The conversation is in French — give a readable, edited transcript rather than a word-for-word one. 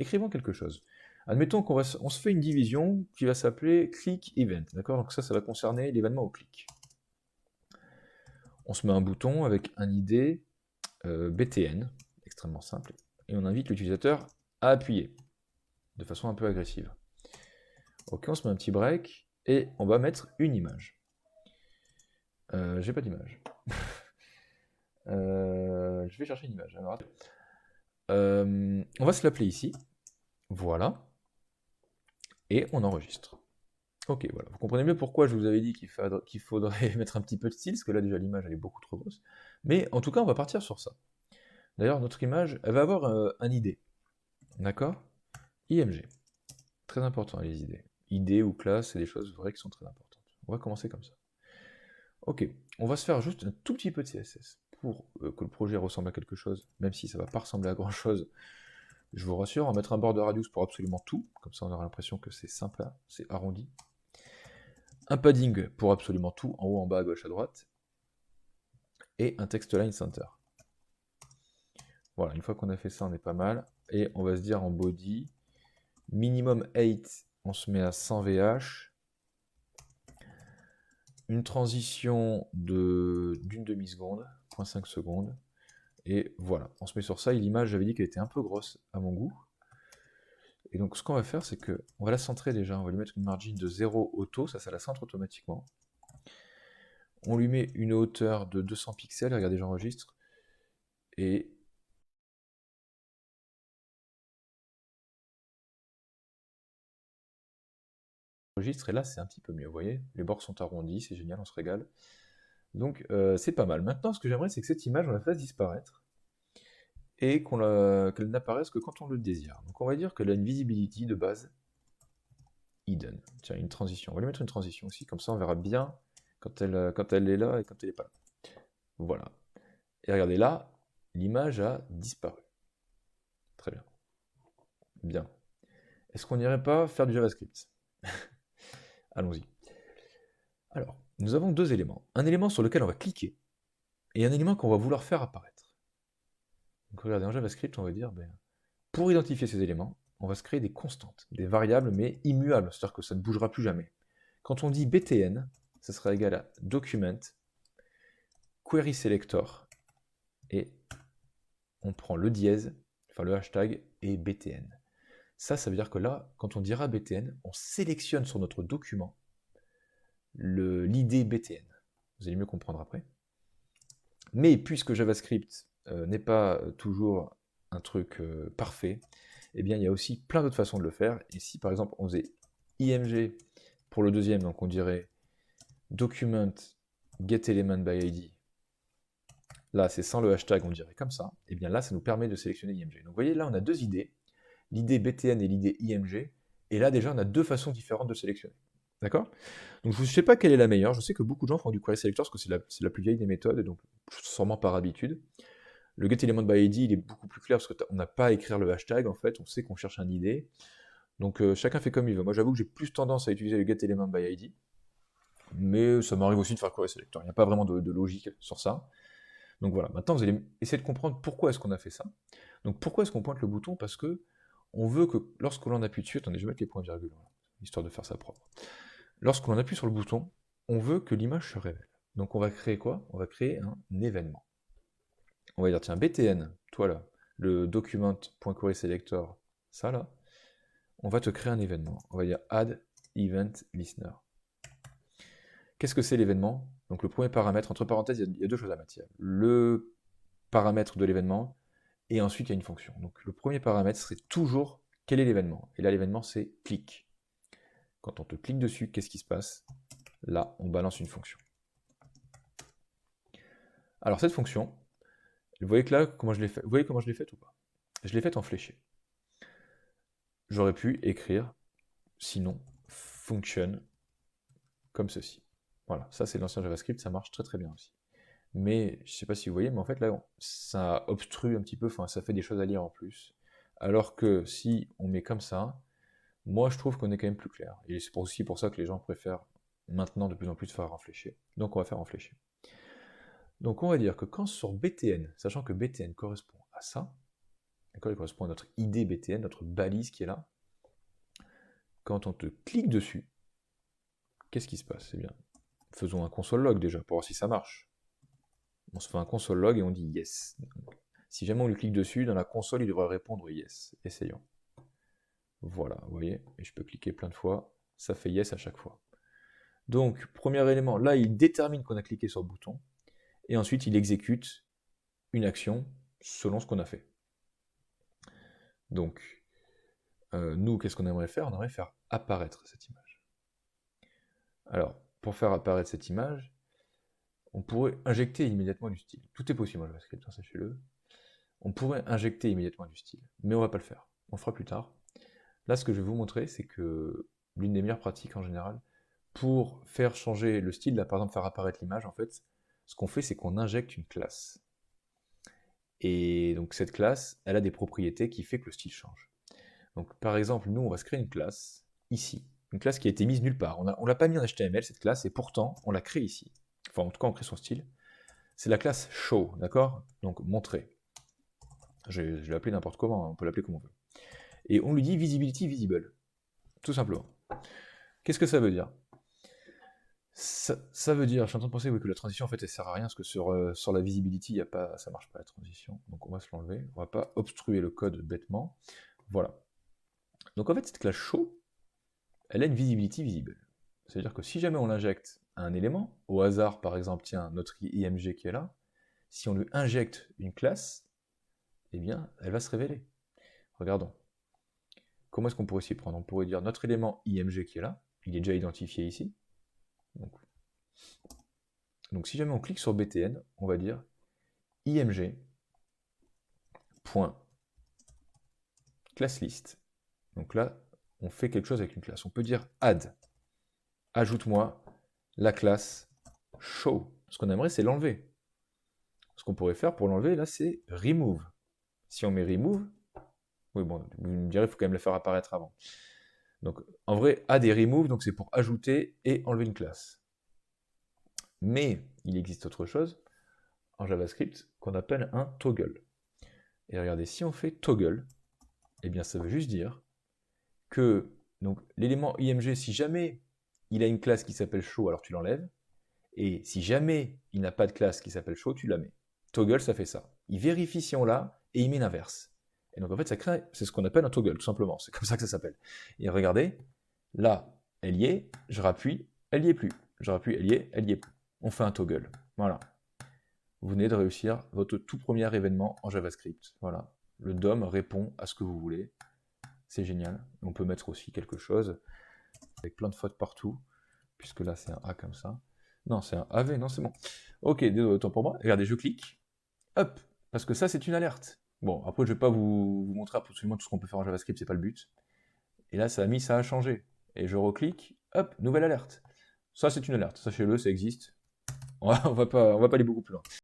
Écrivons quelque chose. Admettons qu'on se fait une division qui va s'appeler click event, d'accord? Donc ça va concerner l'événement au clic. On se met un bouton avec un ID BTN, extrêmement simple, et on invite l'utilisateur à appuyer, de façon un peu agressive. Ok, on se met un petit break, et on va mettre une image. J'ai pas d'image. Je vais chercher une image. Alors, on va se l'appeler ici. Voilà. Et on enregistre. Ok, voilà. Vous comprenez mieux pourquoi je vous avais dit qu'il faudrait mettre un petit peu de style, parce que là déjà l'image elle est beaucoup trop grosse. Mais en tout cas, on va partir sur ça. D'ailleurs, notre image, elle va avoir un ID. D'accord? IMG. Très important les idées. ID ou classe, c'est des choses vraies qui sont très importantes. On va commencer comme ça. Ok, on va se faire juste un tout petit peu de CSS pour que le projet ressemble à quelque chose, même si ça va pas ressembler à grand chose. Je vous rassure, on va mettre un border radius pour absolument tout, comme ça on aura l'impression que c'est simple, c'est arrondi. Un padding pour absolument tout, en haut, en bas, à gauche, à droite. Et un text line center. Voilà, une fois qu'on a fait ça, on est pas mal. Et on va se dire en body, minimum 8, on se met à 100 VH. Une transition d'une demi-seconde, 0,5 secondes. Et voilà, on se met sur ça. Et l'image, j'avais dit qu'elle était un peu grosse à mon goût. Et donc ce qu'on va faire, c'est qu'on va la centrer déjà. On va lui mettre une margin de 0 auto, ça la centre automatiquement. On lui met une hauteur de 200 pixels, regardez, j'enregistre. Et et là c'est un petit peu mieux, vous voyez, les bords sont arrondis, c'est génial, on se régale. Donc c'est pas mal. Maintenant, ce que j'aimerais, c'est que cette image, on la fasse disparaître, et qu'elle n'apparaisse que quand on le désire. Donc on va dire qu'elle a une visibility de base hidden. Tiens, une transition. On va lui mettre une transition aussi, comme ça on verra bien quand elle est là et quand elle n'est pas là. Voilà. Et regardez là, l'image a disparu. Très bien. Bien. Est-ce qu'on n'irait pas faire du JavaScript? Allons-y. Alors, nous avons deux éléments. Un élément sur lequel on va cliquer, et un élément qu'on va vouloir faire apparaître. Donc regardez, en JavaScript, on va dire, pour identifier ces éléments, on va se créer des constantes, des variables, mais immuables, c'est-à-dire que ça ne bougera plus jamais. Quand on dit btn, ça sera égal à document, query selector, et on prend le dièse, enfin le hashtag, et btn. Ça veut dire que là, quand on dira btn, on sélectionne sur notre document l'id btn. Vous allez mieux comprendre après. Mais puisque JavaScript n'est pas toujours un truc parfait, eh bien il y a aussi plein d'autres façons de le faire. Et si par exemple on faisait img pour le deuxième, donc on dirait document getElementById, là c'est sans le hashtag, on dirait comme ça, et bien là ça nous permet de sélectionner img. Donc vous voyez, là on a deux idées, l'idée btn et l'idée img, et là déjà on a deux façons différentes de sélectionner. D'accord? Donc je ne sais pas quelle est la meilleure, je sais que beaucoup de gens font du query selector parce que c'est la plus vieille des méthodes, et donc sûrement par habitude. Le getElementById, il est beaucoup plus clair parce qu'on n'a pas à écrire le hashtag, en fait, on sait qu'on cherche un ID. Donc chacun fait comme il veut. Moi j'avoue que j'ai plus tendance à utiliser le getElementById, mais ça m'arrive aussi de faire query selector. Il n'y a pas vraiment de logique sur ça. Donc voilà, maintenant vous allez essayer de comprendre pourquoi est-ce qu'on a fait ça. Donc pourquoi est-ce qu'on pointe le bouton? Parce que on veut que lorsque l'on appuie dessus, attendez, je vais mettre les points-virgules, histoire de faire ça propre. Lorsque l'on appuie sur le bouton, on veut que l'image se révèle. Donc on va créer quoi? On va créer un événement. On va dire, tiens, btn, toi là, le document.querySelector, ça là, on va te créer un événement. On va dire add event listener. Qu'est-ce que c'est l'événement? Donc le premier paramètre, entre parenthèses, il y a deux choses à mettre. Il y a le paramètre de l'événement, et ensuite il y a une fonction. Donc le premier paramètre serait toujours quel est l'événement. Et là l'événement c'est click. Quand on te clique dessus, qu'est-ce qui se passe? Là, on balance une fonction. Alors cette fonction, vous voyez que là, comment je l'ai fait? Vous voyez comment je l'ai faite ou pas? Je l'ai faite en fléché. J'aurais pu écrire, sinon, function, comme ceci. Voilà, ça c'est l'ancien JavaScript, ça marche très très bien aussi. Mais, je ne sais pas si vous voyez, mais en fait là, ça obstrue un petit peu, enfin ça fait des choses à lire en plus. Alors que si on met comme ça, moi je trouve qu'on est quand même plus clair. Et c'est aussi pour ça que les gens préfèrent maintenant de plus en plus faire en fléché. Donc on va faire en fléché. Donc on va dire que quand sur btn, sachant que btn correspond à ça, D'accord, il correspond à notre ID BTN, notre balise qui est là. Quand on te clique dessus, qu'est-ce qui se passe? Eh bien, faisons un console log déjà pour voir si ça marche. On se fait un console log et on dit yes. Si jamais on lui clique dessus, dans la console, il devrait répondre yes. Essayons. Voilà, vous voyez, et je peux cliquer plein de fois, ça fait yes à chaque fois. Donc, premier élément, là, il détermine qu'on a cliqué sur le bouton, et ensuite, il exécute une action selon ce qu'on a fait. Donc, nous, qu'est-ce qu'on aimerait faire? On aimerait faire apparaître cette image. Alors, pour faire apparaître cette image, on pourrait injecter immédiatement du style. Tout est possible en JavaScript, hein, sachez-le. On pourrait injecter immédiatement du style, mais on va pas le faire. On le fera plus tard. Là, ce que je vais vous montrer, c'est que l'une des meilleures pratiques en général, pour faire changer le style, là par exemple faire apparaître l'image, en fait, ce qu'on fait, c'est qu'on injecte une classe. Et donc cette classe, elle a des propriétés qui fait que le style change. Donc par exemple, nous, on va se créer une classe ici. Une classe qui a été mise nulle part. On ne l'a pas mis en HTML, cette classe, et pourtant, on l'a crée ici. Enfin, en tout cas, on crée son style. C'est la classe show, d'accord? Donc montrer. Je l'ai appelé n'importe comment, on peut l'appeler comme on veut. Et on lui dit visibility visible, tout simplement. Qu'est-ce que ça veut dire? Ça veut dire, je suis en train de penser oui, que la transition en fait elle sert à rien parce que sur la visibility, y a pas, ça marche pas la transition, donc on va se l'enlever, on va pas obstruer le code bêtement. Voilà. Donc en fait cette classe show, elle a une visibility visible. C'est-à-dire que si jamais on l'injecte à un élément, au hasard par exemple, tiens, notre IMG qui est là, si on lui injecte une classe, eh bien elle va se révéler. Regardons. Comment est-ce qu'on pourrait s'y prendre? On pourrait dire notre élément IMG qui est là, il est déjà identifié ici. Donc si jamais on clique sur BTN, on va dire img.classList. Donc là, on fait quelque chose avec une classe. On peut dire add. Ajoute-moi la classe show. Ce qu'on aimerait, c'est l'enlever. Ce qu'on pourrait faire pour l'enlever, là, c'est remove. Si on met remove, oui, bon, vous me direz, il faut quand même le faire apparaître avant. Donc, en vrai, add et remove, donc c'est pour ajouter et enlever une classe. Mais il existe autre chose en JavaScript qu'on appelle un toggle. Et regardez, si on fait toggle, eh bien ça veut juste dire que l'élément IMG, si jamais il a une classe qui s'appelle show, alors tu l'enlèves, et si jamais il n'a pas de classe qui s'appelle show, tu la mets. Toggle, ça fait ça. Il vérifie si on l'a, et il met l'inverse. Et donc en fait, ça crée, c'est ce qu'on appelle un toggle, tout simplement. C'est comme ça que ça s'appelle. Et regardez, là, elle y est, je rappuie, elle y est plus. Je rappuie, elle y est plus. On fait un toggle. Voilà. Vous venez de réussir votre tout premier événement en JavaScript. Voilà. Le DOM répond à ce que vous voulez. C'est génial. On peut mettre aussi quelque chose avec plein de fautes partout, puisque là c'est un A comme ça. Non, c'est un AV, non, c'est bon. Ok, désolé, autant pour moi. Regardez, je clique. Hop, parce que ça c'est une alerte. Bon, après je vais pas vous montrer absolument tout ce qu'on peut faire en JavaScript, c'est pas le but. Et là ça a changé. Et je reclique, hop, nouvelle alerte. Ça c'est une alerte, sachez-le, ça existe. On va pas aller beaucoup plus loin.